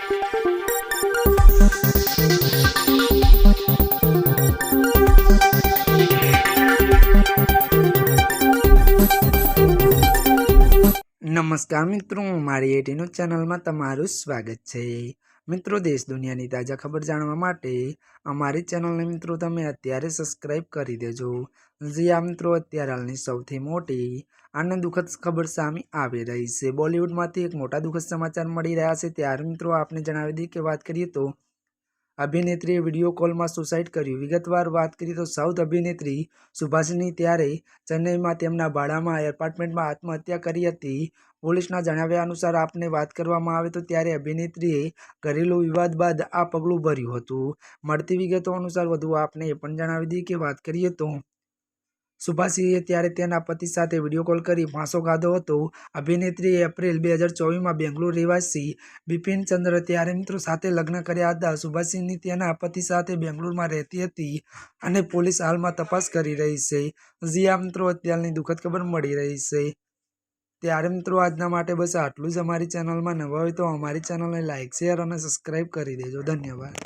नमस्कार मित्रों, मारी एटीन्यूज चैनल में तमारुं स्वागत है। मित्रों, देश दुनिया की ताजा खबर जाणवा माटे अमारी चैनल ने मित्रों तमे अत्यारे सब्सक्राइब करी देजो। जी आ मित्रों, अत्यारे हालनी सौथी मोटी आनंद दुखद खबर सामे आवी रही है। बॉलीवुड मांथी एक मोटा दुखद समाचार मळी रह्या छे। त्यारे मित्रों आपने जणावी दी के बात करिए तो अभिनेत्रीए विडियो कॉल में सुसाइड कर्યું। विगतवार बात करिए तो साउथ अभिनेत्री सुभाषिनी त्यारे चेन्नई में तेमना भाड़ामां एपार्टमेंट में आत्महत्या करी हती। पोलीसना जणाव्या अनुसार आपने बात करवामां आवे तो त्यारे अभिनेत्रीए घरेलू विवाद बाद आ पगलुं भर्युं हतुं। मळती विगतो अनुसार वधु आपने ए पण जणावी दी के बात करिए तो सुभाषिनीए त्यारे तेना पति साथे विडियो कॉल करी फांसो खाधो हतो। अभिनेत्रीए एप्रिल 2024 में बेंगलुरु निवासी बिपिन चंद्र त्यारे मित्रों साथे लग्न कर्या हता। सुभाषिनी तेना पति साथे बेंगलुरु में रहती हती अने पोलीस हाल में तपास करी रही है। जी आ मित्रों, अत्यारनी दुखद खबर मळी रही है। त्यारे मित्रों आजना माटे बस आटलुं ज। अमारी चेनल में नवा होय तो अमारी चेनल ने लाइक शेर और सब्सक्राइब करी देजो। धन्यवाद।